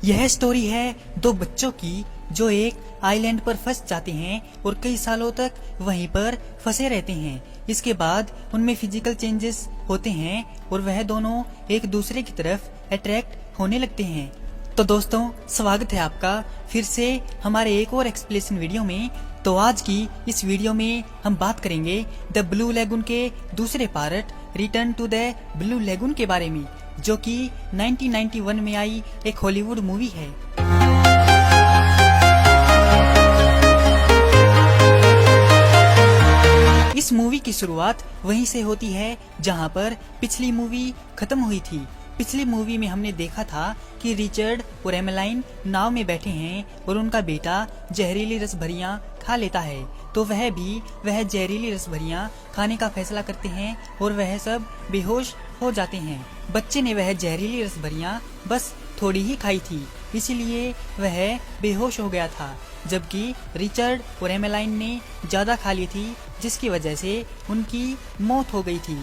यह स्टोरी है दो बच्चों की जो एक आइलैंड पर फंस जाते हैं और कई सालों तक वहीं पर फंसे रहते हैं। इसके बाद उनमें फिजिकल चेंजेस होते हैं और वह दोनों एक दूसरे की तरफ अट्रैक्ट होने लगते हैं। तो दोस्तों, स्वागत है आपका फिर से हमारे एक और एक्सप्लेनेशन वीडियो में। तो आज की इस वीडियो में हम बात करेंगे द ब्लू लेगून के दूसरे part Return to the Blue Lagoon के बारे में, जो कि 1991 में आई एक हॉलीवुड मूवी है। इस मूवी की शुरुआत वहीं से होती है जहां पर पिछली मूवी खत्म हुई थी। पिछली मूवी में हमने देखा था कि रिचर्ड और एमेलाइन नाव में बैठे हैं और उनका बेटा जहरीली रसभरियां खा लेता है, तो वह जहरीली रसभरियां खाने का फैसला करते हैं और वह सब बेहोश हो जाते हैं। बच्चे ने वह जहरीली रसभरियां बस थोड़ी ही खाई थी, इसीलिए वह बेहोश हो गया था, जबकि रिचर्ड और एमेलाइन ने ज्यादा खा ली थी, जिसकी वजह से उनकी मौत हो गई थी।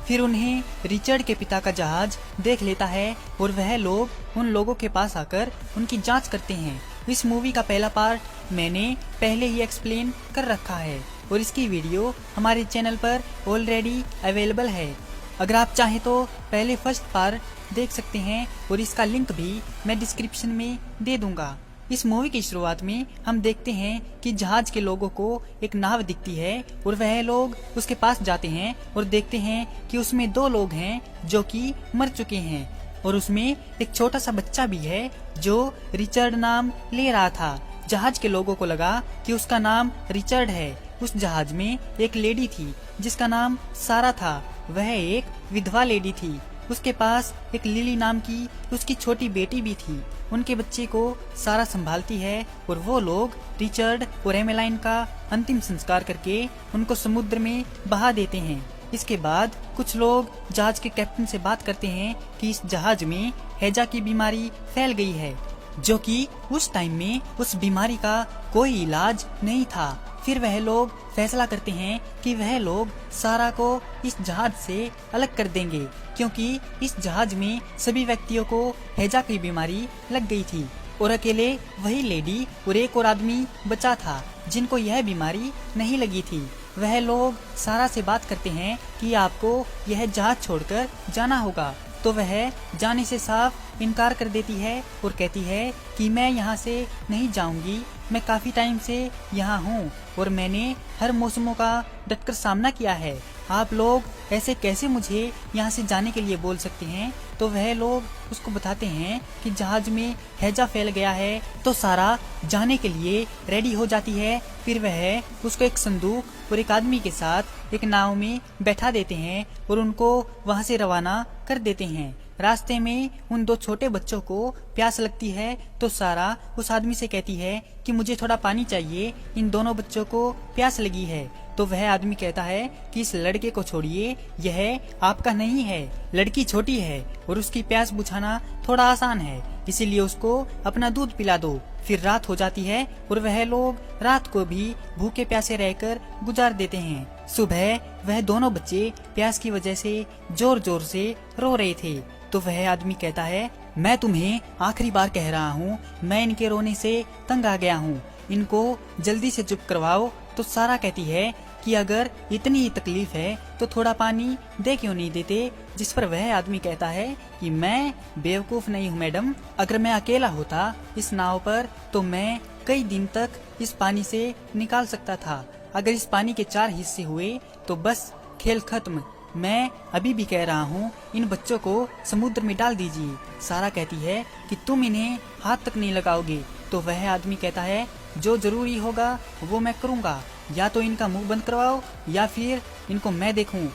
फिर उन्हें रिचर्ड के पिता का जहाज देख लेता है और वह लोग उन लोगों के पास आकर उनकी जांच करते हैं। इस मूवी का पहला पार्ट मैंने पहले ही एक्सप्लेन कर रखा है और इसकी वीडियो हमारे चैनल पर ऑलरेडी अवेलेबल है। अगर आप चाहें तो पहले फर्स्ट पार्ट देख सकते हैं और इसका लिंक भी मैं डिस्क्रिप्शन में दे दूंगा। इस मूवी की शुरुआत में हम देखते हैं कि जहाज के लोगों को एक नाव दिखती है और वह लोग उसके पास जाते हैं और देखते हैं कि उसमें दो लोग हैं जो कि मर चुके हैं और उसमें एक छोटा सा बच्चा भी है जो रिचर्ड नाम ले रहा था। जहाज के लोगों को लगा कि उसका नाम रिचर्ड है। उस जहाज में एक लेडी थी जिसका नाम सारा था। वह एक विधवा लेडी थी। उसके पास एक लिली नाम की उसकी छोटी बेटी भी थी। उनके बच्चे को सारा संभालती है और वो लोग रिचर्ड और एमेलाइन का अंतिम संस्कार करके उनको समुद्र में बहा देते हैं। इसके बाद कुछ लोग जहाज के कैप्टन से बात करते हैं कि इस जहाज में हैजा की बीमारी फैल गई है, जो कि उस टाइम में उस बीमारी का कोई इलाज नहीं था। फिर वह लोग फैसला करते हैं कि वह लोग सारा को इस जहाज से अलग कर देंगे, क्योंकि इस जहाज में सभी व्यक्तियों को हैजा की बीमारी लग गई थी और अकेले वही लेडी और एक और आदमी बचा था जिनको यह बीमारी नहीं लगी थी। वह लोग सारा से बात करते हैं कि आपको यह जहाज छोड़कर जाना होगा, तो वह जाने से साफ इनकार कर देती है और कहती है कि मैं यहाँ से नहीं जाऊंगी। मैं काफी टाइम से यहाँ हूँ और मैंने हर मौसमों का डटकर सामना किया है। आप लोग ऐसे कैसे मुझे यहाँ से जाने के लिए बोल सकते हैं? तो वह लोग उसको बताते हैं कि जहाज में हैजा फैल गया है। तो सारा जाने के लिए रेडी हो जाती है। फिर वह उसको एक संदूक और एक आदमी के साथ एक नाव में बैठा देते हैं और उनको वहाँ से रवाना कर देते हैं। रास्ते में उन दो छोटे बच्चों को प्यास लगती है, तो सारा उस आदमी से कहती है कि मुझे थोड़ा पानी चाहिए, इन दोनों बच्चों को प्यास लगी है। तो वह आदमी कहता है कि इस लड़के को छोड़िए, यह आपका नहीं है, लड़की छोटी है और उसकी प्यास बुझाना थोड़ा आसान है, इसीलिए उसको अपना दूध पिला दो। फिर रात हो जाती है और वह लोग रात को भी भूखे प्यासे रहकर गुजार देते हैं। सुबह वह दोनों बच्चे प्यास की वजह से जोर जोर से रो रहे थे। तो वह आदमी कहता है, मैं तुम्हें आखिरी बार कह रहा हूँ, मैं इनके रोने से तंग आ गया हूँ, इनको जल्दी से चुप करवाओ। तो सारा कहती है कि अगर इतनी ही तकलीफ है तो थोड़ा पानी दे क्यों नहीं देते? जिस पर वह आदमी कहता है कि मैं बेवकूफ नहीं हूँ मैडम, अगर मैं अकेला होता इस नाव पर तो मैं कई दिन तक इस पानी से निकाल सकता था। अगर इस पानी के 4 हिस्से हुए तो बस खेल खत्म। मैं अभी भी कह रहा हूँ, इन बच्चों को समुद्र में डाल दीजिए। सारा कहती है कि तुम इन्हें हाथ तक नहीं लगाओगे। तो वह आदमी कहता है, जो जरूरी होगा वो मैं करूँगा, या तो इनका मुंह बंद करवाओ या फिर इनको मैं देखूं।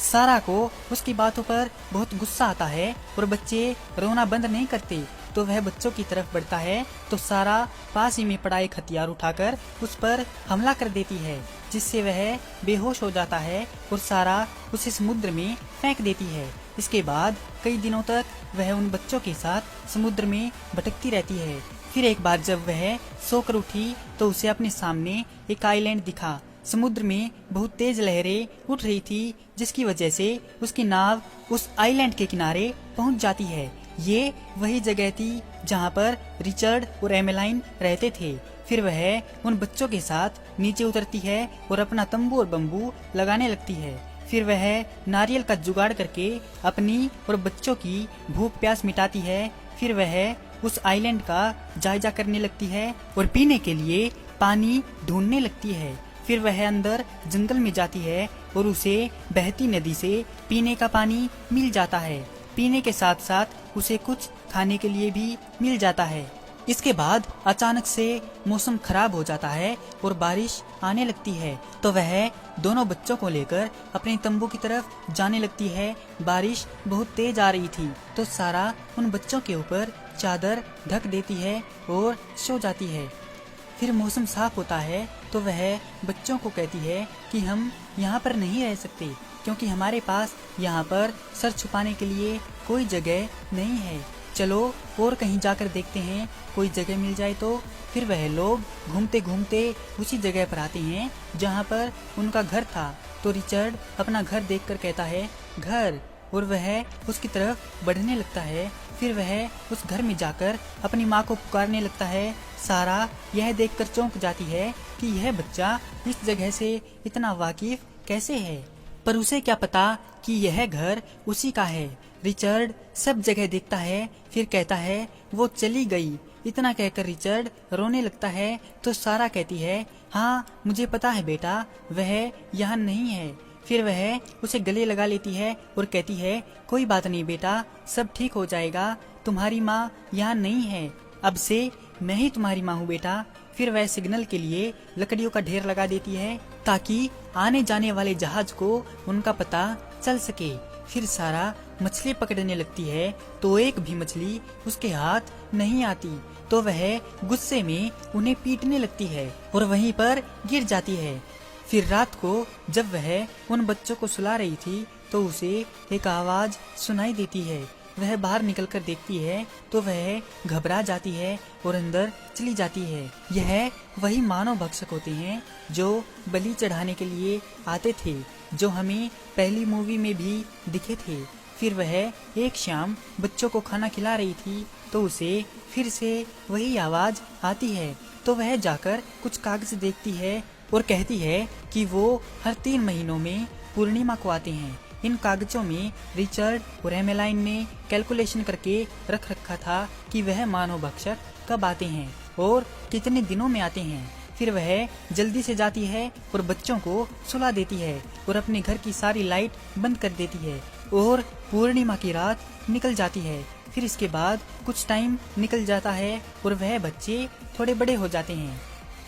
सारा को उसकी बातों पर बहुत गुस्सा आता है और बच्चे रोना बंद नहीं करते। तो वह बच्चों की तरफ बढ़ता है, तो सारा पास ही में पड़ा एक हथियार उठाकर उस पर हमला कर देती है, जिससे वह बेहोश हो जाता है और सारा उसे समुद्र में फेंक देती है। इसके बाद कई दिनों तक वह उन बच्चों के साथ समुद्र में भटकती रहती है। फिर एक बार जब वह सोकर उठी तो उसे अपने सामने एक आइलैंड दिखा। समुद्र में बहुत तेज लहरें उठ रही थी, जिसकी वजह से उसकी नाव उस आइलैंड के किनारे पहुंच जाती है। ये वही जगह थी जहाँ पर रिचर्ड और एमेलाइन रहते थे। फिर वह उन बच्चों के साथ नीचे उतरती है और अपना तंबू और बम्बू लगाने लगती है। फिर वह नारियल का जुगाड़ करके अपनी और बच्चों की भूख प्यास मिटाती है। फिर वह उस आइलैंड का जायजा करने लगती है और पीने के लिए पानी ढूंढने लगती है। फिर वह अंदर जंगल में जाती है और उसे बहती नदी से पीने का पानी मिल जाता है। पीने के साथ साथ उसे कुछ खाने के लिए भी मिल जाता है। इसके बाद अचानक से मौसम खराब हो जाता है और बारिश आने लगती है, तो वह दोनों बच्चों को लेकर अपने तंबू की तरफ जाने लगती है। बारिश बहुत तेज आ रही थी, तो सारा उन बच्चों के ऊपर चादर ढक देती है और सो जाती है। फिर मौसम साफ होता है, तो वह बच्चों को कहती है कि हम यहाँ पर नहीं रह सकते, क्योंकि हमारे पास यहाँ पर सर छुपाने के लिए कोई जगह नहीं है। चलो और कहीं जाकर देखते हैं, कोई जगह मिल जाए तो। फिर वह लोग घूमते घूमते उसी जगह पर आते हैं जहाँ पर उनका घर था। तो रिचर्ड अपना घर देखकर कहता है, घर, और वह उसकी तरफ बढ़ने लगता है। फिर वह उस घर में जाकर अपनी माँ को पुकारने लगता है। सारा यह देखकर चौंक जाती है कि यह बच्चा इस जगह से इतना वाकिफ कैसे है, पर उसे क्या पता कि यह घर उसी का है। रिचर्ड सब जगह देखता है, फिर कहता है वो चली गई। इतना कहकर रिचर्ड रोने लगता है। तो सारा कहती है, हाँ मुझे पता है बेटा, वह यहाँ नहीं है। फिर वह उसे गले लगा लेती है और कहती है, कोई बात नहीं बेटा, सब ठीक हो जाएगा, तुम्हारी माँ यहाँ नहीं है, अब से मैं ही तुम्हारी माँ हूँ बेटा। फिर वह सिग्नल के लिए लकड़ियों का ढेर लगा देती है ताकि आने जाने वाले जहाज को उनका पता चल सके। फिर सारा मछली पकड़ने लगती है, तो एक भी मछली उसके हाथ नहीं आती, तो वह गुस्से में उन्हें पीटने लगती है और वहीं पर गिर जाती है। फिर रात को जब वह उन बच्चों को सुला रही थी, तो उसे एक आवाज सुनाई देती है। वह बाहर निकलकर देखती है, तो वह घबरा जाती है और अंदर चली जाती है। यह वही मानव भक्षक होते हैं जो बलि चढ़ाने के लिए आते थे, जो हमें पहली मूवी में भी दिखे थे। फिर वह एक शाम बच्चों को खाना खिला रही थी, तो उसे फिर से वही आवाज आती है। तो वह जाकर कुछ कागज देखती है और कहती है कि वो हर 3 महीनों में पूर्णिमा को आते हैं। इन कागजों में रिचर्ड और एमेलाइन ने कैलकुलेशन करके रख रखा था कि वह मानव भक्षक कब आते हैं और कितने दिनों में आते हैं। फिर वह जल्दी से जाती है और बच्चों को सुला देती है और अपने घर की सारी लाइट बंद कर देती है और पूर्णिमा की रात निकल जाती है। फिर इसके बाद कुछ टाइम निकल जाता है और वह बच्चे थोड़े बड़े हो जाते हैं।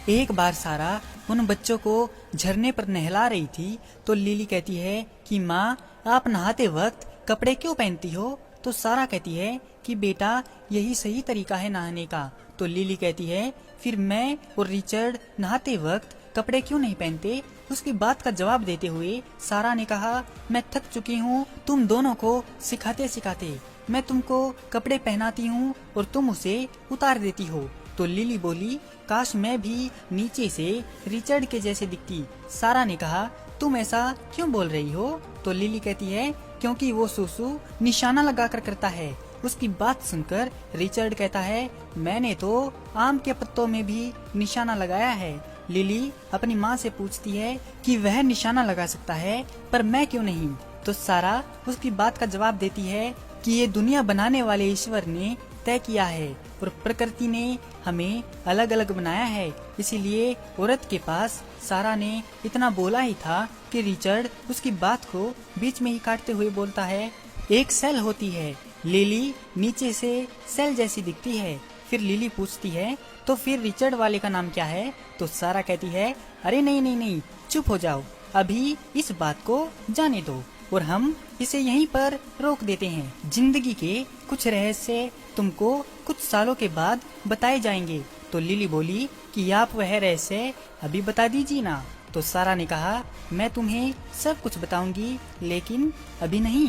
एक बार सारा उन बच्चों को झरने पर नहला रही थी, तो लिली कहती है कि माँ, आप नहाते वक्त कपड़े क्यों पहनती हो? तो सारा कहती है कि बेटा, यही सही तरीका है नहाने का। तो लिली कहती है, फिर मैं और रिचर्ड नहाते वक्त कपड़े क्यों नहीं पहनते? उसकी बात का जवाब देते हुए सारा ने कहा, मैं थक चुकी हूँ तुम दोनों को सिखाते सिखाते। मैं तुमको कपड़े पहनाती हूँ और तुम उसे उतार देती हो। तो लिली बोली, काश मैं भी नीचे से रिचर्ड के जैसे दिखती। सारा ने कहा, तुम ऐसा क्यों बोल रही हो? तो लिली कहती है, क्योंकि वो सुसु निशाना लगाकर करता है। उसकी बात सुनकर रिचर्ड कहता है, मैंने तो आम के पत्तों में भी निशाना लगाया है। लिली अपनी माँ से पूछती है कि वह निशाना लगा सकता है, पर मैं क्यों नहीं? तो सारा उसकी बात का जवाब देती है कि ये दुनिया बनाने वाले ईश्वर ने तय किया है और प्रकृति ने हमें अलग अलग बनाया है, इसीलिए औरत के पास सारा ने इतना बोला ही था कि रिचर्ड उसकी बात को बीच में ही काटते हुए बोलता है, एक सेल होती है, लिली नीचे से सेल जैसी दिखती है। फिर लिली पूछती है, तो फिर रिचर्ड वाले का नाम क्या है? तो सारा कहती है, अरे नहीं नहीं नहीं, चुप हो जाओ, अभी इस बात को जाने दो और हम इसे यहीं पर रोक देते हैं। जिंदगी के कुछ रहस्य तुमको कुछ सालों के बाद बताए जाएंगे। तो लिली बोली कि आप वह रहस्य अभी बता दीजिए ना। तो सारा ने कहा, मैं तुम्हें सब कुछ बताऊंगी, लेकिन अभी नहीं।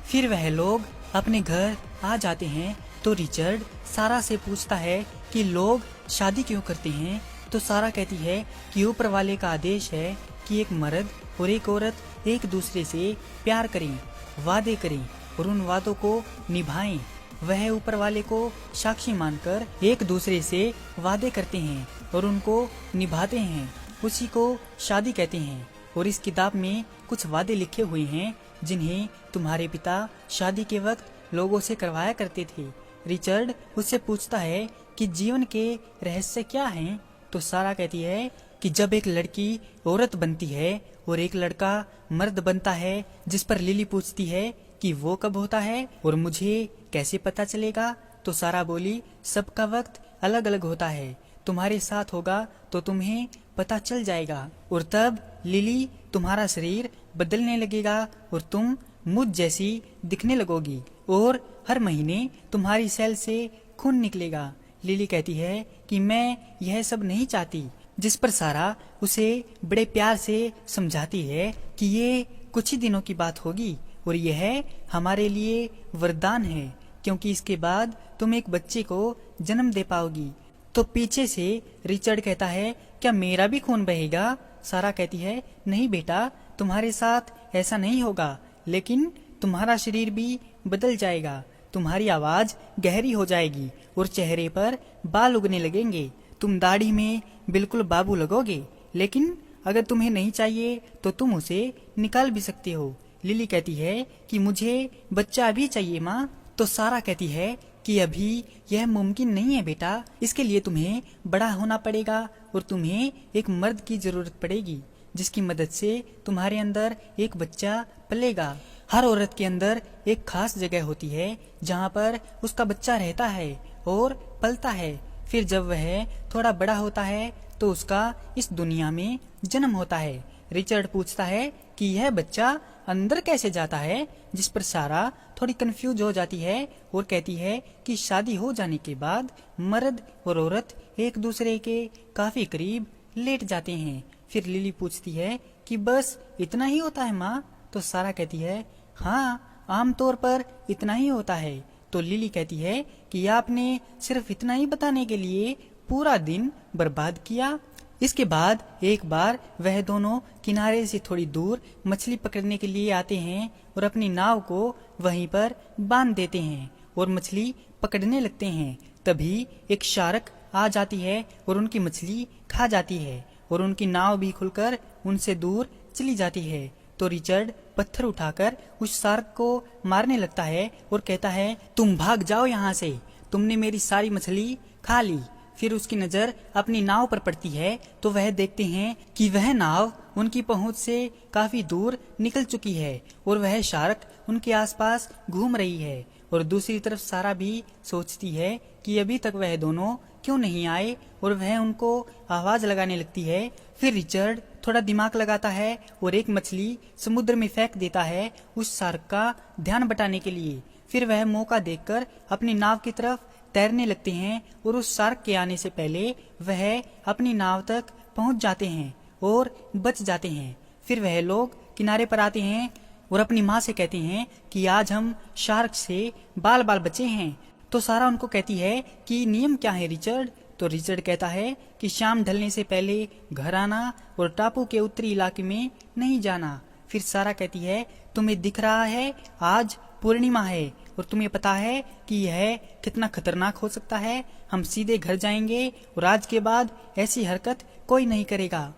फिर वह लोग अपने घर आ जाते हैं। तो रिचर्ड सारा से पूछता है कि लोग शादी क्यों करते हैं? तो सारा कहती है कि ऊपर वाले का आदेश है कि एक मर्द और एक औरत एक दूसरे से प्यार करें, वादे करें और उन वादों को निभाएं। वह ऊपर वाले को साक्षी मानकर एक दूसरे से वादे करते हैं और उनको निभाते हैं। उसी को शादी कहते हैं। और इस किताब में कुछ वादे लिखे हुए हैं जिन्हें तुम्हारे पिता शादी के वक्त लोगों से करवाया करते थे। रिचर्ड उससे पूछता है कि जीवन के रहस्य क्या हैं? तो सारा कहती है कि जब एक लड़की औरत बनती है और एक लड़का मर्द बनता है। जिस पर लिली पूछती है कि वो कब होता है और मुझे कैसे पता चलेगा? तो सारा बोली, सबका वक्त अलग अलग होता है, तुम्हारे साथ होगा तो तुम्हें पता चल जाएगा। और तब लिली, तुम्हारा शरीर बदलने लगेगा और तुम मुझ जैसी दिखने लगोगी और हर महीने तुम्हारी सेल से खून निकलेगा। लिली कहती है कि मैं यह सब नहीं चाहती। जिस पर सारा उसे बड़े प्यार से समझाती है कि ये कुछ ही दिनों की बात होगी और यह हमारे लिए वरदान है, क्योंकि इसके बाद तुम एक बच्चे को जन्म दे पाओगी। तो पीछे से रिचर्ड कहता है, क्या मेरा भी खून बहेगा? सारा कहती है, नहीं बेटा, तुम्हारे साथ ऐसा नहीं होगा, लेकिन तुम्हारा शरीर भी बदल जाएगा, तुम्हारी आवाज गहरी हो जाएगी और चेहरे पर बाल उगने लगेंगे, तुम दाढ़ी में बिल्कुल बाबू लगोगे, लेकिन अगर तुम्हें नहीं चाहिए तो तुम उसे निकाल भी सकते हो। लिली कहती है कि मुझे बच्चा अभी चाहिए माँ। तो सारा कहती है कि अभी यह मुमकिन नहीं है बेटा, इसके लिए तुम्हें बड़ा होना पड़ेगा और तुम्हें एक मर्द की जरूरत पड़ेगी जिसकी मदद से तुम्हारे अंदर एक बच्चा पलेगा। हर औरत के अंदर एक खास जगह होती है जहाँ पर उसका बच्चा रहता है और पलता है। फिर जब वह थोड़ा बड़ा होता है तो उसका इस दुनिया में जन्म होता है। रिचर्ड पूछता है कि यह बच्चा अंदर कैसे जाता है, जिस पर सारा थोड़ी कंफ्यूज हो जाती है और कहती है कि शादी हो जाने के बाद मर्द और औरत एक दूसरे के काफी करीब लेट जाते हैं। फिर लिली पूछती है कि बस इतना ही होता है माँ? तो सारा कहती है, हाँ, आमतौर पर इतना ही होता है। तो लिली कहती है कि आपने सिर्फ इतना ही बताने के लिए पूरा दिन बर्बाद किया। इसके बाद एक बार वह दोनों किनारे से थोड़ी दूर मछली पकड़ने के लिए आते हैं और अपनी नाव को वहीं पर बांध देते हैं और मछली पकड़ने लगते हैं। तभी एक शार्क आ जाती है और उनकी मछली खा जाती है और उनकी नाव भी खुलकर उनसे दूर चली जाती है। तो रिचर्ड पत्थर उठाकर उस शार्क को मारने लगता है और कहता है, तुम भाग जाओ यहाँ से, तुमने मेरी सारी मछली खा ली। फिर उसकी नजर अपनी नाव पर पड़ती है तो वह देखते हैं कि वह नाव उनकी पहुंच से काफी दूर निकल चुकी है और वह शार्क उनके आसपास घूम रही है। और दूसरी तरफ सारा भी सोचती है कि अभी तक वह दोनों क्यों नहीं आए और वह उनको आवाज लगाने लगती है। फिर रिचर्ड थोड़ा दिमाग लगाता है और एक मछली समुद्र में फेंक देता है उस शार्क का ध्यान बटाने के लिए। फिर वह मौका देखकर अपनी नाव की तरफ तैरने लगते हैं और उस शार्क के आने से पहले वह अपनी नाव तक पहुंच जाते हैं और बच जाते हैं। फिर वह लोग किनारे पर आते हैं और अपनी माँ से कहते हैं कि आज हम शार्क से बाल बाल बचे हैं। तो सारा उनको कहती है कि नियम क्या है रिचर्ड? तो रिचर्ड कहता है कि शाम ढलने से पहले घर आना और टापू के उत्तरी इलाके में नहीं जाना। फिर सारा कहती है, तुम्हें दिख रहा है आज पूर्णिमा है और तुम्हें पता है कि यह कितना खतरनाक हो सकता है। हम सीधे घर जाएंगे और आज के बाद ऐसी हरकत कोई नहीं करेगा।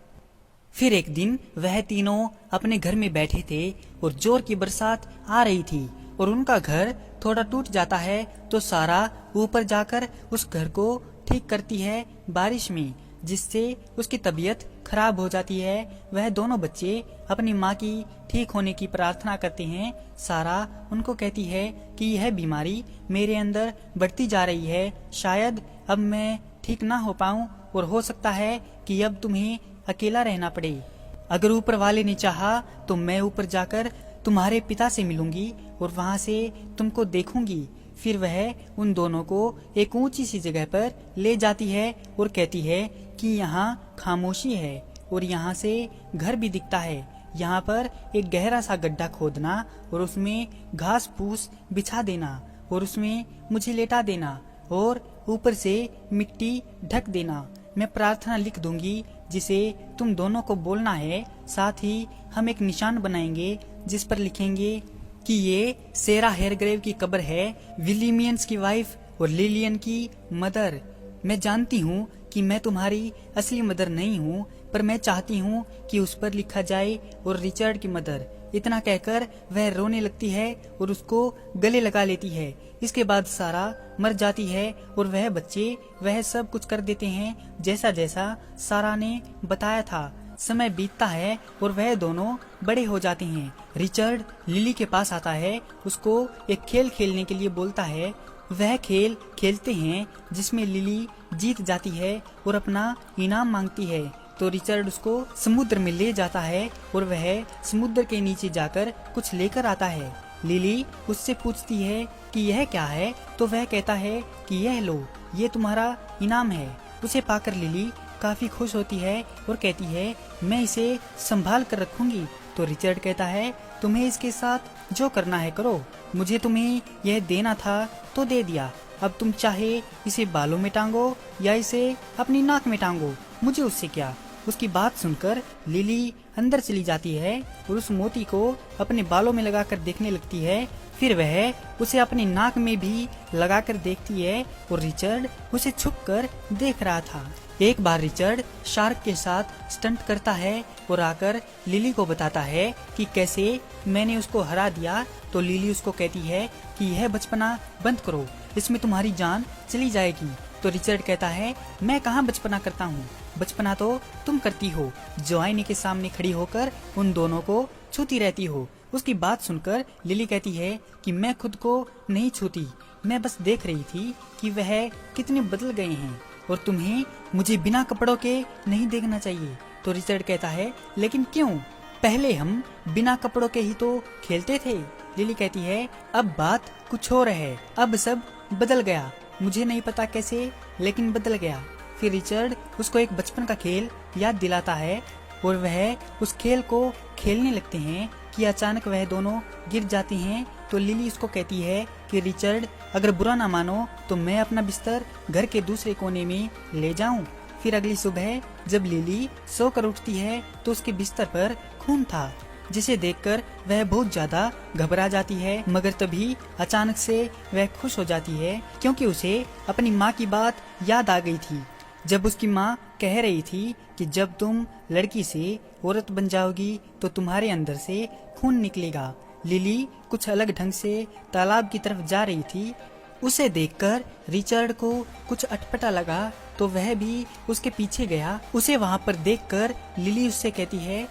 फिर एक दिन वह तीनों अपने घर में बैठे थे और जोर की बरसात आ रही थी और उनका घर थोड़ा टूट जाता है। तो सारा ऊपर जाकर उस घर को ठीक करती है बारिश में, जिससे उसकी तबीयत खराब हो जाती है। वह दोनों बच्चे अपनी माँ की ठीक होने की प्रार्थना करते हैं। सारा उनको कहती है कि यह बीमारी मेरे अंदर बढ़ती जा रही है, शायद अब मैं ठीक ना हो पाऊं और हो सकता है कि अब तुम्हें अकेला रहना पड़े। अगर ऊपर वाले ने चाहा तो मैं ऊपर जाकर तुम्हारे पिता से मिलूंगी और वहां से तुमको देखूंगी। फिर वह उन दोनों को एक ऊंची सी जगह पर ले जाती है और कहती है कि यहाँ खामोशी है और यहाँ से घर भी दिखता है। यहाँ पर एक गहरा सा गड्ढा खोदना और उसमें घास फूस बिछा देना और उसमें मुझे लेटा देना और ऊपर से मिट्टी ढक देना। मैं प्रार्थना लिख दूंगी जिसे तुम दोनों को बोलना है। साथ ही हम एक निशान बनाएंगे जिस पर लिखेंगे कि ये सेरा हेरग्रेव की कब्र है, विलियम्स की वाइफ और लिलियन की मदर। मैं जानती हूँ कि मैं तुम्हारी असली मदर नहीं हूँ, पर मैं चाहती हूँ कि उस पर लिखा जाए और रिचर्ड की मदर। इतना कहकर वह रोने लगती है और उसको गले लगा लेती है। इसके बाद सारा मर जाती है और वह बच्चे वह सब कुछ कर देते हैं जैसा जैसा सारा ने बताया था। समय बीतता है और वह दोनों बड़े हो जाते हैं। रिचर्ड लिली के पास आता है, उसको एक खेल खेलने के लिए बोलता है। वह खेल खेलते हैं जिसमें लिली जीत जाती है और अपना इनाम मांगती है। तो रिचर्ड उसको समुद्र में ले जाता है और वह समुद्र के नीचे जाकर कुछ लेकर आता है। लिली उससे पूछती है कि यह क्या है, तो वह कहता है कि यह लो, ये तुम्हारा इनाम है। उसे पाकर लिली काफी खुश होती है और कहती है मैं इसे संभाल कर रखूंगी। तो रिचर्ड कहता है तुम्हें इसके साथ जो करना है करो, मुझे तुम्हें यह देना था तो दे दिया, अब तुम चाहे इसे बालों में टांगो या इसे अपनी नाक में टांगो, मुझे उससे क्या। उसकी बात सुनकर लिली अंदर चली जाती है और उस मोती को अपने बालों में लगाकर देखने लगती है। फिर वह उसे अपनी नाक में भी लगाकर देखती है और रिचर्ड उसे छुपकर देख रहा था। एक बार रिचर्ड शार्क के साथ स्टंट करता है और आकर लिली को बताता है कि कैसे मैंने उसको हरा दिया। तो लिली उसको कहती है कि यह बचपना बंद करो, इसमें तुम्हारी जान चली जाएगी। तो रिचर्ड कहता है मैं कहाँ बचपना करता हूँ, बचपना तो तुम करती हो, जो आईने के सामने खड़ी होकर उन दोनों को छूती रहती हो। उसकी बात सुनकर लिली कहती है कि मैं खुद को नहीं छूती, मैं बस देख रही थी कि वह कितने बदल गए हैं और तुम्हें मुझे बिना कपड़ों के नहीं देखना चाहिए। तो रिचर्ड कहता है लेकिन क्यों, पहले हम बिना कपड़ों के ही तो खेलते थे। लिली कहती है अब बात कुछ और है, अब सब बदल गया, मुझे नहीं पता कैसे लेकिन बदल गया। फिर रिचर्ड उसको एक बचपन का खेल याद दिलाता है और वह उस खेल को खेलने लगते हैं कि अचानक वह दोनों गिर जाते हैं। तो लिली उसको कहती है कि रिचर्ड अगर बुरा ना मानो तो मैं अपना बिस्तर घर के दूसरे कोने में ले जाऊं। फिर अगली सुबह जब लिली सोकर उठती है तो उसके बिस्तर पर खून था, जिसे देखकर वह बहुत ज्यादा घबरा जाती है। मगर तभी अचानक से वह खुश हो जाती है क्योंकि उसे अपनी माँ की बात याद आ गई थी, जब उसकी माँ कह रही थी कि जब तुम लड़की से औरत बन जाओगी तो तुम्हारे अंदर से खून निकलेगा। लिली कुछ अलग ढंग से तालाब की तरफ जा रही थी। उसे देखकर रिचर्ड को कुछ अटपटा लगा तो वह भी उसके पीछे गया। उसे वहाँ पर देखकर लिली उससे कहती है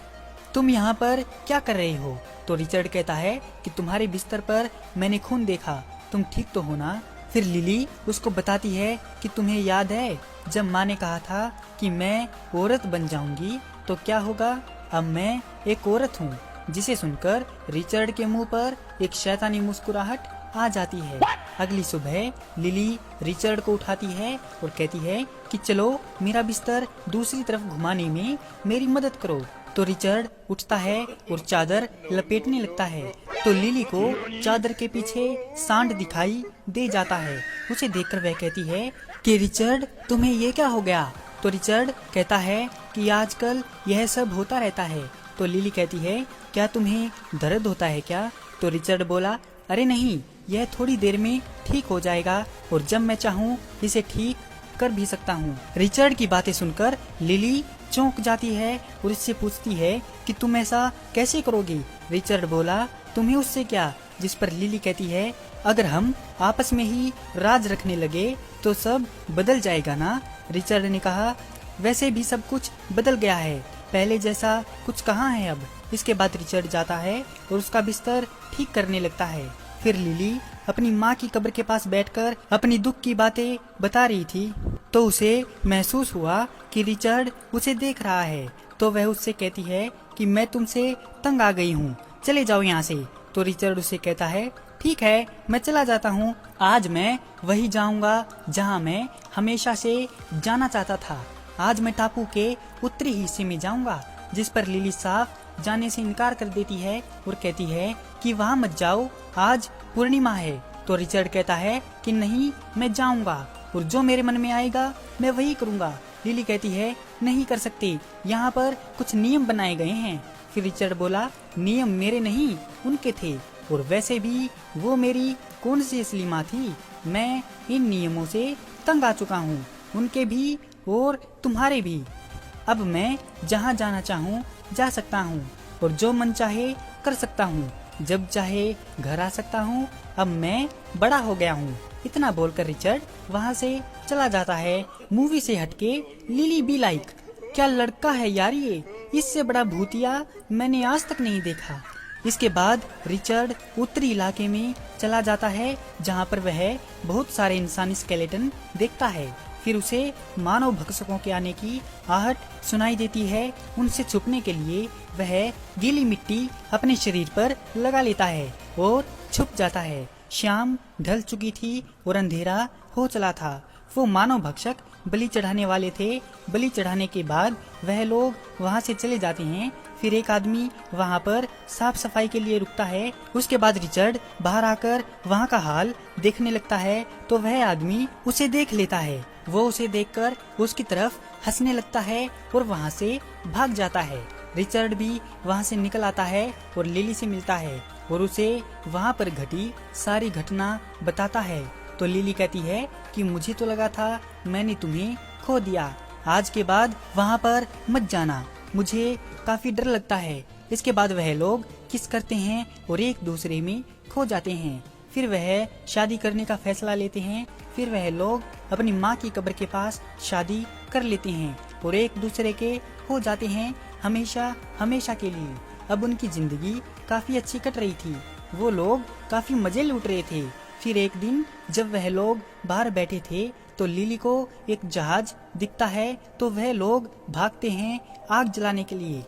तुम यहाँ पर क्या कर रहे हो। तो रिचर्ड कहता है कि तुम्हारे बिस्तर पर मैंने खून देखा, तुम ठीक तो हो ना। फिर लिली उसको बताती है कि तुम्हें याद है जब माँ ने कहा था कि मैं औरत बन जाऊंगी तो क्या होगा, अब मैं एक औरत हूँ। जिसे सुनकर रिचर्ड के मुंह पर एक शैतानी मुस्कुराहट आ जाती है। अगली सुबह लिली रिचर्ड को उठाती है और कहती है कि चलो मेरा बिस्तर दूसरी तरफ घुमाने में मेरी मदद करो। तो रिचर्ड उठता है और चादर लपेटने लगता है तो लिली को चादर के पीछे सांड दिखाई दे जाता है। उसे देखकर वह कहती है कि रिचर्ड तुम्हें ये क्या हो गया। तो रिचर्ड कहता है कि आजकल यह सब होता रहता है। तो लिली कहती है क्या तुम्हें दर्द होता है क्या। तो रिचर्ड बोला अरे नहीं, यह थोड़ी देर में ठीक हो जाएगा और जब मैं चाहूँ इसे ठीक कर भी सकता हूँ। रिचर्ड की बातें सुनकर लिली चौंक जाती है और इससे पूछती है कि तुम ऐसा कैसे करोगी। रिचर्ड बोला तुम्हें उससे क्या, जिस पर लिली कहती है अगर हम आपस में ही राज रखने लगे तो सब बदल जाएगा ना। रिचर्ड ने कहा वैसे भी सब कुछ बदल गया है, पहले जैसा कुछ कहाँ है अब। इसके बाद रिचर्ड जाता है और उसका बिस्तर ठीक करने लगता है। फिर लिली अपनी माँ की कब्र के पास बैठकर अपनी दुख की बातें बता रही थी तो उसे महसूस हुआ कि रिचर्ड उसे देख रहा है। तो वह उससे कहती है कि मैं तुमसे तंग आ गई हूँ, चले जाओ यहाँ से। तो रिचर्ड उसे कहता है ठीक है मैं चला जाता हूँ, आज मैं वही जाऊँगा जहाँ मैं हमेशा से जाना चाहता था। आज मैं टापू के उत्तरी हिस्से में जाऊँगा। जिस पर लिली साफ जाने से इनकार कर देती है और कहती है कि वहाँ मत जाओ, आज पूर्णिमा है। तो रिचर्ड कहता है कि नहीं मैं जाऊँगा और जो मेरे मन में आएगा मैं वही करूँगा। लिली कहती है नहीं कर सकते, यहाँ पर कुछ नियम बनाए गए हैं। फिर रिचर्ड बोला नियम मेरे नहीं उनके थे, और वैसे भी वो मेरी कौन सी असली माँ थी। मैं इन नियमों से तंग आ चुका हूँ, उनके भी और तुम्हारे भी। अब मैं जहाँ जाना चाहूँ जा सकता हूँ और जो मन चाहे कर सकता हूँ, जब चाहे घर आ सकता हूँ। अब मैं बड़ा हो गया हूँ। इतना बोलकर रिचर्ड वहाँ से चला जाता है। मूवी से हटके लिली बी लाइक, क्या लड़का है यार ये, इससे बड़ा भूतिया मैंने आज तक नहीं देखा। इसके बाद रिचर्ड उत्तरी इलाके में चला जाता है जहाँ पर वह बहुत सारे इंसानी स्केलेटन देखता है। फिर उसे मानव भक्षकों के आने की आहट सुनाई देती है। उनसे छुपने के लिए वह गीली मिट्टी अपने शरीर पर लगा लेता है और छुप जाता है। शाम ढल चुकी थी और अंधेरा हो चला था। वो मानव भक्षक बलि चढ़ाने वाले थे। बलि चढ़ाने के बाद वह लोग वहाँ से चले जाते हैं। फिर एक आदमी वहाँ पर साफ सफाई के लिए रुकता है। उसके बाद रिचर्ड बाहर आकर वहाँ का हाल देखने लगता है तो वह आदमी उसे देख लेता है। वो उसे देखकर उसकी तरफ हंसने लगता है और वहाँ से भाग जाता है। रिचर्ड भी वहाँ से निकल आता है और लिली से मिलता है और उसे वहाँ पर घटी सारी घटना बताता है। तो लिली कहती है कि मुझे तो लगा था मैंने तुम्हें खो दिया, आज के बाद वहाँ पर मत जाना, मुझे काफी डर लगता है। इसके बाद वह लोग किस करते हैं और एक दूसरे में खो जाते हैं। फिर वह शादी करने का फैसला लेते हैं। फिर वह लोग अपनी माँ की कब्र के पास शादी कर लेते हैं और एक दूसरे के हो जाते हैं हमेशा हमेशा के लिए। अब उनकी जिंदगी काफी अच्छी कट रही थी। वो लोग काफी मजे लूट रहे थे। फिर एक दिन जब वह लोग बाहर बैठे थे तो लिली को एक जहाज दिखता है तो वह लोग भागते हैं आग जलाने के लिए।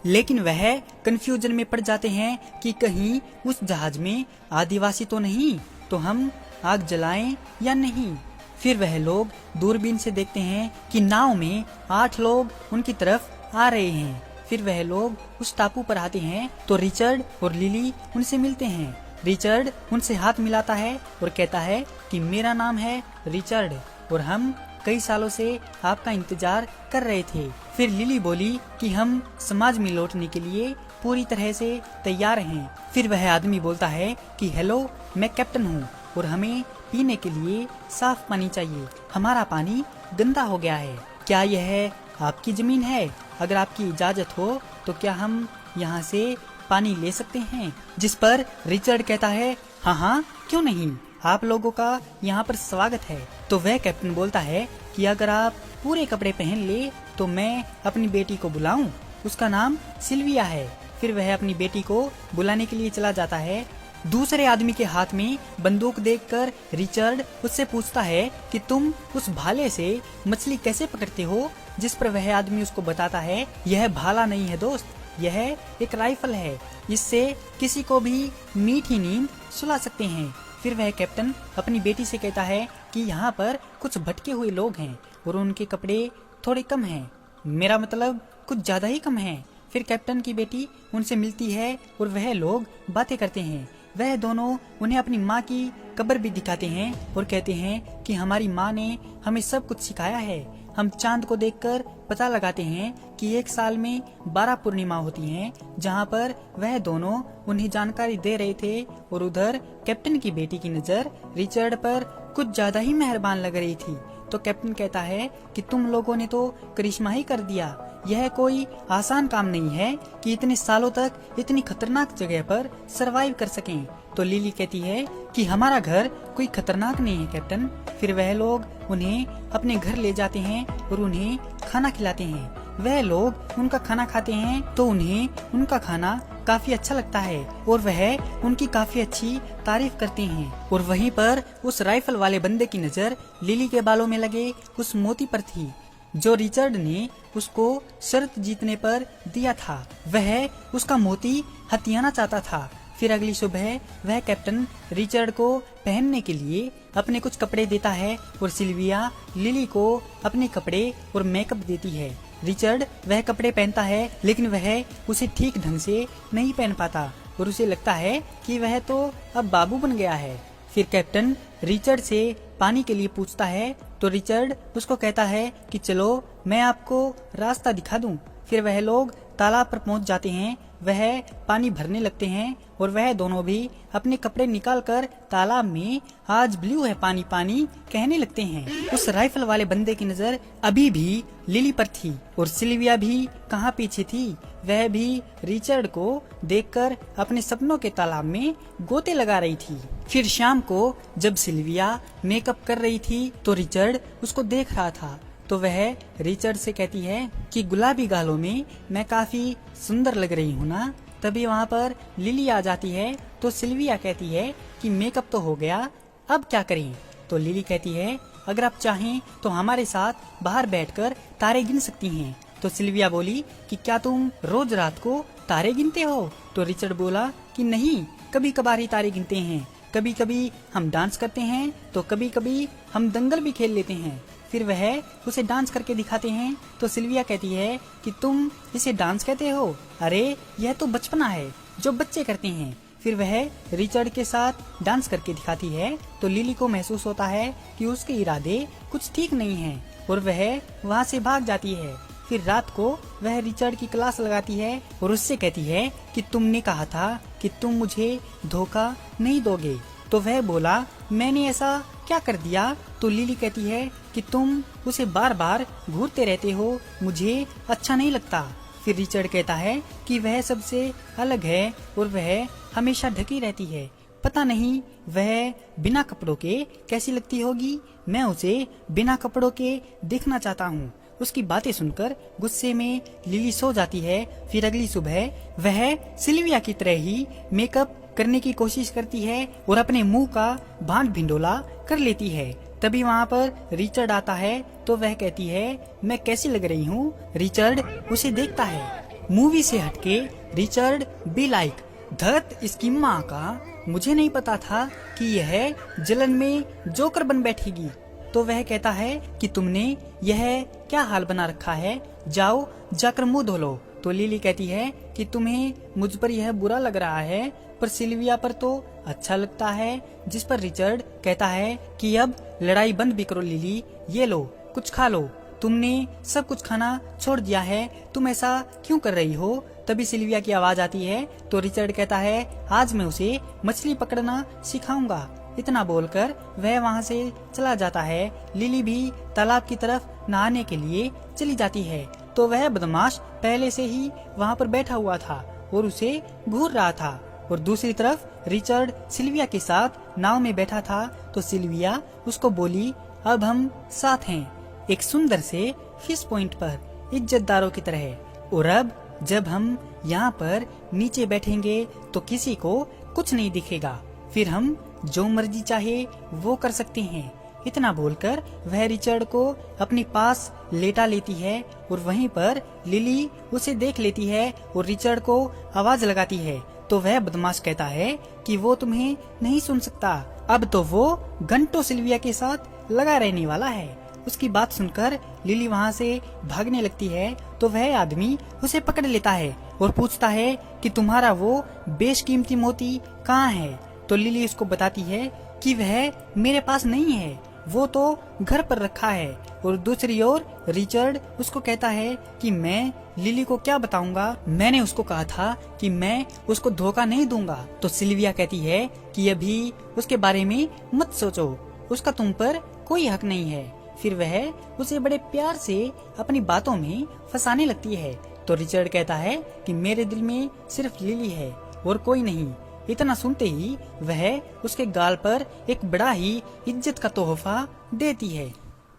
लेकिन वह कंफ्यूजन में पड़ जाते हैं कि कहीं उस जहाज में आदिवासी तो नहीं, तो हम आग जलाएं या नहीं। फिर वह लोग दूरबीन से देखते हैं कि नाव में 8 लोग उनकी तरफ आ रहे हैं। फिर वह लोग उस टापू पर आते हैं तो रिचर्ड और लिली उनसे मिलते हैं। रिचर्ड उनसे हाथ मिलाता है और कहता है कि मेरा नाम है रिचर्ड और हम कई सालों से आपका इंतजार कर रहे थे। फिर लिली बोली कि हम समाज में लौटने के लिए पूरी तरह से तैयार हैं। फिर वह आदमी बोलता है कि हेलो, मैं कैप्टन हूँ और हमें पीने के लिए साफ पानी चाहिए। हमारा पानी गंदा हो गया है। क्या यह आपकी जमीन है? अगर आपकी इजाजत हो तो क्या हम यहाँ से पानी ले सकते हैं? जिस पर रिचर्ड कहता है हाँ हाँ, क्यों नहीं, आप लोगों का यहाँ पर स्वागत है। तो वह कैप्टन बोलता है कि अगर आप पूरे कपड़े पहन ले तो मैं अपनी बेटी को बुलाऊं, उसका नाम सिल्विया है। फिर वह अपनी बेटी को बुलाने के लिए चला जाता है। दूसरे आदमी के हाथ में बंदूक देखकर रिचर्ड उससे पूछता है कि तुम उस भाले से मछली कैसे पकड़ते हो? जिस पर वह आदमी उसको बताता है यह भाला नहीं है दोस्त, यह एक राइफल है, इससे किसी को भी मीठी नींद सुला सकते हैं। फिर वह कैप्टन अपनी बेटी से कहता है कि यहाँ पर कुछ भटके हुए लोग हैं और उनके कपड़े थोड़े कम हैं, मेरा मतलब कुछ ज्यादा ही कम हैं। फिर कैप्टन की बेटी उनसे मिलती है और वह लोग बातें करते हैं। वह दोनों उन्हें अपनी माँ की कब्र भी दिखाते हैं और कहते हैं कि हमारी माँ ने हमें सब कुछ सिखाया है। हम चांद को देखकर पता लगाते हैं कि एक साल में 12 पूर्णिमा होती हैं, जहाँ पर वह दोनों उन्हें जानकारी दे रहे थे। और उधर कैप्टन की बेटी की नजर रिचर्ड पर कुछ ज्यादा ही मेहरबान लग रही थी। तो कैप्टन कहता है कि तुम लोगों ने तो करिश्मा ही कर दिया। यह कोई आसान काम नहीं है कि इतने सालों तक इतनी खतरनाक जगह पर सरवाइव कर सकें। तो लिली कहती है कि हमारा घर कोई खतरनाक नहीं है कैप्टन। फिर वह लोग उन्हें अपने घर ले जाते हैं और उन्हें खाना खिलाते हैं। वह लोग उनका खाना खाते हैं तो उन्हें उनका खाना काफी अच्छा लगता है और वह उनकी काफी अच्छी तारीफ करते हैं। और वहीं पर उस राइफल वाले बंदे की नजर लिली के बालों में लगे उस मोती पर थी जो रिचर्ड ने उसको शर्त जीतने पर दिया था। वह उसका मोती हथियाना चाहता था। फिर अगली सुबह वह कैप्टन रिचर्ड को पहनने के लिए अपने कुछ कपड़े देता है और सिल्विया लिली को अपने कपड़े और मेकअप देती है। रिचर्ड वह कपड़े पहनता है लेकिन वह उसे ठीक ढंग से नहीं पहन पाता और उसे लगता है कि वह तो अब बाबू बन गया है। फिर कैप्टन रिचर्ड से पानी के लिए पूछता है तो रिचर्ड उसको कहता है कि चलो मैं आपको रास्ता दिखा दूं। फिर वह लोग तालाब पर पहुंच जाते हैं। वह पानी भरने लगते हैं और वह दोनों भी अपने कपड़े निकालकर तालाब में आज ब्लू है पानी पानी कहने लगते हैं। उस राइफल वाले बंदे की नजर अभी भी लिली पर थी और सिल्विया भी कहाँ पीछे थी। वह भी रिचर्ड को देखकर अपने सपनों के तालाब में गोते लगा रही थी। फिर शाम को जब सिल्विया मेकअप कर रही थी तो रिचर्ड उसको देख रहा था। तो वह रिचर्ड से कहती है कि गुलाबी गालों में मैं काफी सुंदर लग रही हूँ ना। तभी वहाँ पर लिली आ जाती है। तो सिल्विया कहती है कि मेकअप तो हो गया, अब क्या करें। तो लिली कहती है अगर आप चाहें तो हमारे साथ बाहर बैठकर तारे गिन सकती हैं। तो सिल्विया बोली कि क्या तुम रोज रात को तारे गिनते हो। तो रिचर्ड बोला कि नहीं, कभी कभार ही तारे गिनते हैं, कभी कभी हम डांस करते हैं तो कभी कभी हम दंगल भी खेल लेते हैं। फिर वह उसे डांस करके दिखाते हैं। तो सिल्विया कहती है कि तुम इसे डांस कहते हो, अरे यह तो बचपना है जो बच्चे करते हैं। फिर वह रिचर्ड के साथ डांस करके दिखाती है। तो लिली को महसूस होता है कि उसके इरादे कुछ ठीक नहीं हैं और वह वहाँ से भाग जाती है। फिर रात को वह रिचर्ड की क्लास लगाती है और उससे कहती है कि तुमने कहा था कि तुम मुझे धोखा नहीं दोगे। तो वह बोला मैंने ऐसा क्या कर दिया। तो लिली कहती है कि तुम उसे बार बार घूरते रहते हो, मुझे अच्छा नहीं लगता। फिर रिचर्ड कहता है कि वह सबसे अलग है और वह हमेशा ढकी रहती है, पता नहीं वह बिना कपड़ों के कैसी लगती होगी, मैं उसे बिना कपड़ों के देखना चाहता हूँ। उसकी बातें सुनकर गुस्से में लिली सो जाती है। फिर अगली सुबह वह सिल्विया की तरह ही मेकअप करने की कोशिश करती है और अपने मुंह का भांट भिंडोला कर लेती है। तभी वहाँ पर रिचर्ड आता है। तो वह कहती है मैं कैसी लग रही हूँ। रिचर्ड उसे देखता है। मूवी से हटके रिचर्ड बी लाइक धत इसकी माँ का, मुझे नहीं पता था कि यह जलन में जोकर बन बैठेगी। तो वह कहता है कि तुमने यह क्या हाल बना रखा है, जाओ जाकर मुंह धो लो। तो लिली कहती है कि तुम्हें मुझ पर यह बुरा लग रहा है पर सिल्विया पर तो अच्छा लगता है। जिस पर रिचर्ड कहता है कि अब लड़ाई बंद भी करो लिली, ये लो कुछ खा लो, तुमने सब कुछ खाना छोड़ दिया है, तुम ऐसा क्यों कर रही हो। तभी सिल्विया की आवाज आती है। तो रिचर्ड कहता है आज मैं उसे मछली पकड़ना सिखाऊंगा। इतना बोलकर वह वहाँ से चला जाता है। लिली भी तालाब की तरफ नहाने के लिए चली जाती है। तो वह बदमाश पहले से ही वहाँ पर बैठा हुआ था और उसे घूर रहा था और दूसरी तरफ रिचर्ड सिल्विया के साथ नाव में बैठा था। तो सिल्विया उसको बोली अब हम साथ हैं एक सुंदर से फिश पॉइंट पर इज्जतदारों की तरह, और अब जब हम यहाँ पर नीचे बैठेंगे तो किसी को कुछ नहीं दिखेगा, फिर हम जो मर्जी चाहे वो कर सकते हैं। इतना बोलकर वह रिचर्ड को अपने पास लेटा लेती है और वहीं पर लिली उसे देख लेती है और रिचर्ड को आवाज लगाती है। तो वह बदमाश कहता है कि वो तुम्हें नहीं सुन सकता, अब तो वो घंटों सिल्विया के साथ लगा रहने वाला है। उसकी बात सुनकर लिली वहाँ से भागने लगती है। तो वह आदमी उसे पकड़ लेता है और पूछता है कि तुम्हारा वो बेशकीमती मोती कहाँ है। तो लिली उसको बताती है कि वह मेरे पास नहीं है, वो तो घर पर रखा है। और दूसरी ओर रिचर्ड उसको कहता है कि मैं लिली को क्या बताऊंगा, मैंने उसको कहा था कि मैं उसको धोखा नहीं दूंगा। तो सिल्विया कहती है कि अभी उसके बारे में मत सोचो, उसका तुम पर कोई हक नहीं है। फिर वह उसे बड़े प्यार से अपनी बातों में फंसाने लगती है। तो रिचर्ड कहता है कि मेरे दिल में सिर्फ लिली है और कोई नहीं। इतना सुनते ही वह उसके गाल पर एक बड़ा ही इज्जत का तोहफा देती है।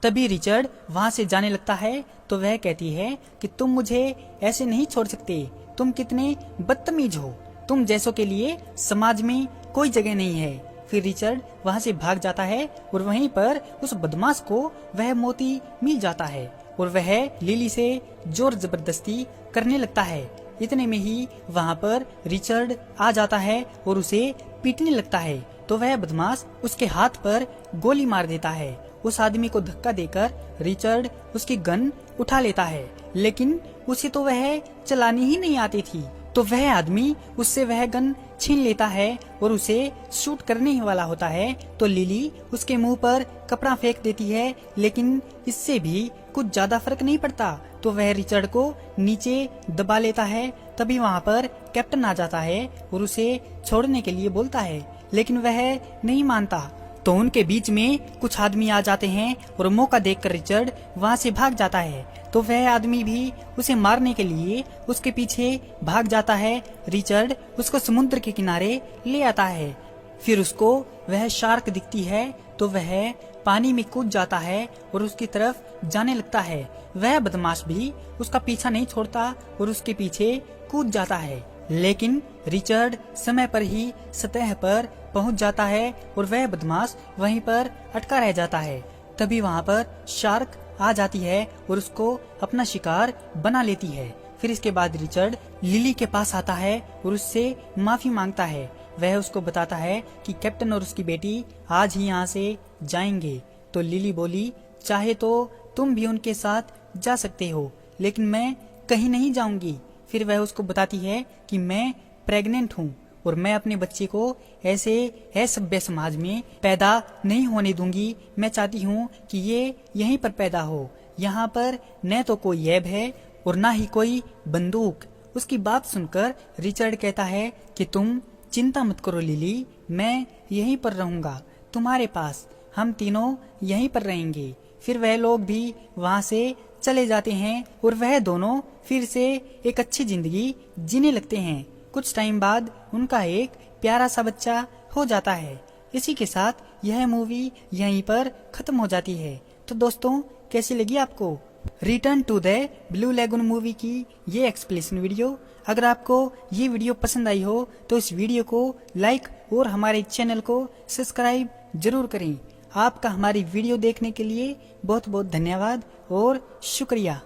तभी रिचर्ड वहाँ से जाने लगता है। तो वह कहती है कि तुम मुझे ऐसे नहीं छोड़ सकते, तुम कितने बदतमीज हो, तुम जैसों के लिए समाज में कोई जगह नहीं है। फिर रिचर्ड वहाँ से भाग जाता है और वहीं पर उस बदमाश को वह मोती मिल जाता है और वह लिली से जोर जबरदस्ती करने लगता है। इतने में ही वहाँ पर रिचर्ड आ जाता है और उसे पीटने लगता है। तो वह बदमाश उसके हाथ पर गोली मार देता है। उस आदमी को धक्का देकर रिचर्ड उसकी गन उठा लेता है, लेकिन उसे तो वह चलानी ही नहीं आती थी तो वह आदमी उससे वह गन छीन लेता है और उसे शूट करने ही वाला होता है। तो लिली उसके मुंह पर कपड़ा फेंक देती है, लेकिन इससे भी कुछ ज्यादा फर्क नहीं पड़ता। तो वह रिचर्ड को नीचे दबा लेता है। तभी वहाँ पर कैप्टन आ जाता है और उसे छोड़ने के लिए बोलता है, लेकिन वह नहीं मानता। तो उनके बीच में कुछ आदमी आ जाते हैं और मौका देखकर रिचर्ड वहाँ से भाग जाता है। तो वह आदमी भी उसे मारने के लिए उसके पीछे भाग जाता है। रिचर्ड उसको समुद्र के किनारे ले आता है। फिर उसको वह शार्क दिखती है, तो वह पानी में कूद जाता है और उसकी तरफ जाने लगता है। वह बदमाश भी उसका पीछा नहीं छोड़ता और उसके पीछे कूद जाता है, लेकिन रिचर्ड समय पर ही सतह पर पहुंच जाता है और वह बदमाश वहीं पर अटका रह जाता है। तभी वहां पर शार्क आ जाती है और उसको अपना शिकार बना लेती है। फिर इसके बाद रिचर्ड लिली के पास आता है और उससे माफी मांगता है। वह उसको बताता है कि कैप्टन और उसकी बेटी आज ही यहाँ से जाएंगे। तो लिली बोली, चाहे तो तुम भी उनके साथ जा सकते हो, लेकिन मैं कहीं नहीं जाऊंगी। फिर वह उसको बताती है कि मैं प्रेग्नेंट हूँ और मैं अपने बच्चे को ऐसे असभ्य समाज में पैदा नहीं होने दूंगी। मैं चाहती हूँ कि ये यहीं पर पैदा हो। यहाँ पर न तो कोई ऐब है और ना ही कोई बंदूक। उसकी बात सुनकर रिचर्ड कहता है कि तुम चिंता मत करो लिली, मैं यहीं पर रहूंगा तुम्हारे पास। हम तीनों यहीं पर रहेंगे। फिर वह लोग भी वहाँ से चले जाते हैं और वह दोनों फिर से एक अच्छी जिंदगी जीने लगते हैं। कुछ टाइम बाद उनका एक प्यारा सा बच्चा हो जाता है। इसी के साथ यह मूवी यहीं पर खत्म हो जाती है। तो दोस्तों, कैसी लगी आपको Return to the Blue Lagoon movie की ये एक्सप्लेनेशन वीडियो? अगर आपको ये वीडियो पसंद आई हो तो इस वीडियो को लाइक और हमारे चैनल को सब्सक्राइब जरूर करें। आपका हमारी वीडियो देखने के लिए बहुत बहुत धन्यवाद और शुक्रिया।